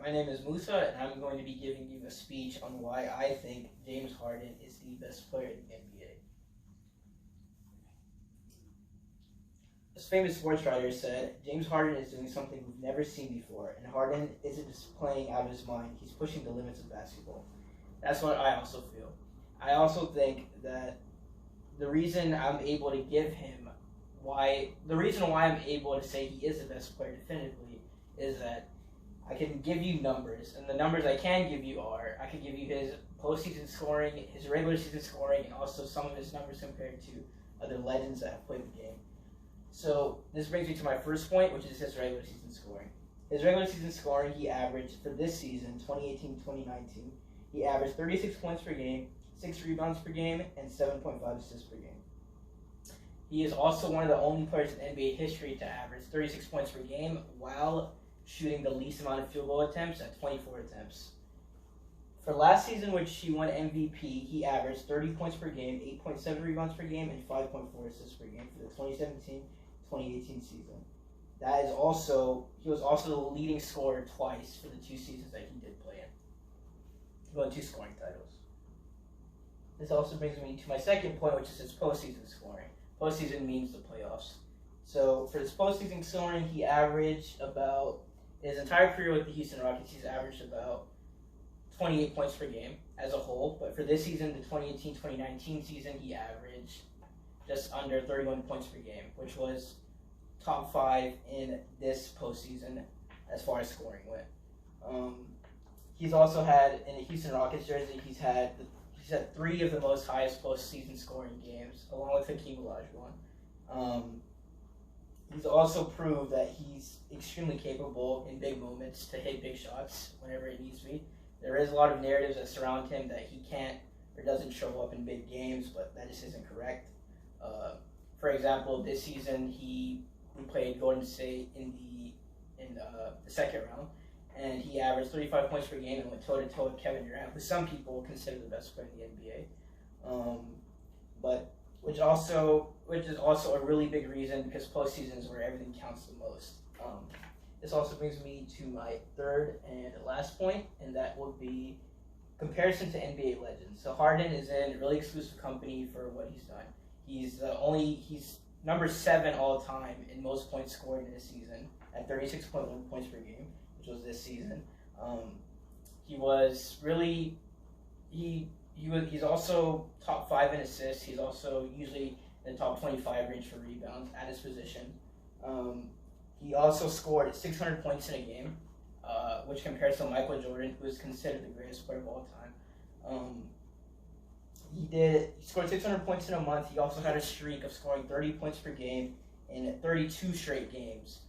My name is Moosa, and I'm going to be giving you a speech on why I think James Harden is the best player in the NBA. This famous sports writer said, James Harden is doing something we've never seen before, and Harden isn't just playing out of his mind, he's pushing the limits of basketball. That's what I also feel. I also think that the reason I'm able to say he is the best player definitively is that I can give you numbers, and the numbers I can give you are, I can give you his postseason scoring, his regular season scoring, and also some of his numbers compared to other legends that have played the game. So this brings me to my first point, which is his regular season scoring. His regular season scoring, he averaged, for this season, 2018-2019, he averaged 36 points per game, 6 rebounds per game, and 7.5 assists per game. He is also one of the only players in NBA history to average 36 points per game while shooting the least amount of field goal attempts at 24 attempts. For last season, which he won MVP, he averaged 30 points per game, 8.7 rebounds per game, and 5.4 assists per game for the 2017-2018 season. He was also the leading scorer twice for the 2 seasons that he did play in. He won 2 scoring titles. This also brings me to my second point, which is his postseason scoring. Postseason means the playoffs. So for his postseason scoring, he averaged about, his entire career with the Houston Rockets, he's averaged about 28 points per game as a whole. But for this season, the 2018-2019 season, he averaged just under 31 points per game, which was top 5 in this postseason as far as scoring went. He's also had, in the Houston Rockets jersey, he's had 3 of the most highest postseason scoring games, along with Hakeem Olajuwon. He's also proved that he's extremely capable in big moments to hit big shots whenever it needs to be. There is a lot of narratives that surround him that he can't or doesn't show up in big games, but that just isn't correct. For example, this season we played Golden State in the second round, and he averaged 35 points per game and went toe-to-toe with Kevin Durant, who some people consider the best player in the NBA. Which is also a really big reason, because postseason is where everything counts the most. This also brings me to my third and last point, and that would be comparison to NBA legends. So Harden is in really exclusive company for what he's done. He's number 7 all time in most points scored in a season at 36.1 points per game, which was this season. He's also top 5 in assists. He's also usually in the top 25 range for rebounds at his position. He also scored 600 points in a game, which compares to Michael Jordan, who is considered the greatest player of all time. He scored 600 points in a month. He also had a streak of scoring 30 points per game in 32 straight games,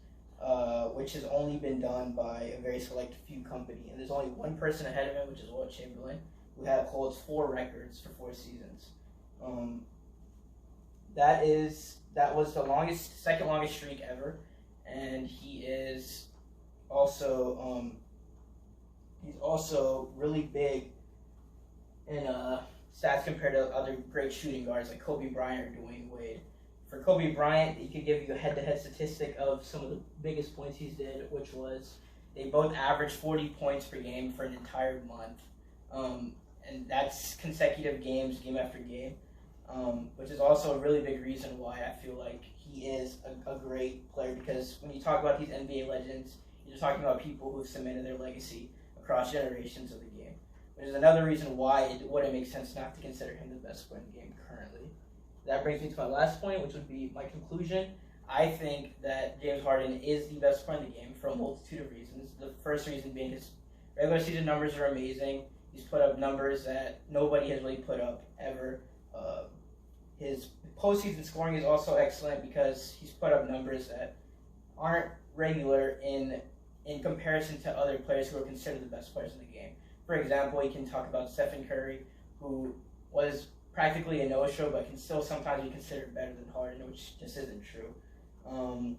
which has only been done by a very select few company. And there's only one person ahead of him, which is Wilt Chamberlain, who holds 4 records for 4 seasons. That was the second longest streak ever, and he's also really big in stats compared to other great shooting guards like Kobe Bryant or Dwayne Wade. For Kobe Bryant, he could give you a head-to-head statistic of some of the biggest points he's did, which was they both averaged 40 points per game for an entire month. And that's consecutive games, game after game, which is also a really big reason why I feel like he is a great player, because when you talk about these NBA legends, you're talking about people who have cemented their legacy across generations of the game, which is another reason why it wouldn't make sense not to consider him the best player in the game currently. That brings me to my last point, which would be my conclusion. I think that James Harden is the best player in the game for a multitude of reasons. The first reason being his regular season numbers are amazing. He's put up numbers that nobody has really put up ever. His postseason scoring is also excellent because he's put up numbers that aren't regular in comparison to other players who are considered the best players in the game. For example, you can talk about Stephen Curry, who was practically a no-show, but can still sometimes be considered better than Harden, which just isn't true. My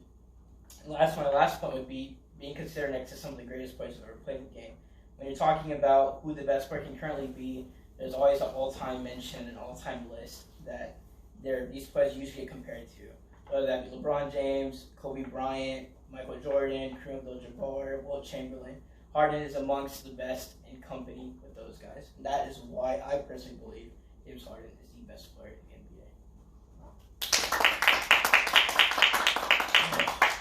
last point would be being considered next to some of the greatest players who have ever played the game. When you're talking about who the best player can currently be, there's always an all-time mention, an all-time list that these players usually get compared to. Whether that be LeBron James, Kobe Bryant, Michael Jordan, Kareem Abdul-Jabbar, Wilt Chamberlain. Harden is amongst the best in company with those guys. And that is why I personally believe James Harden is the best player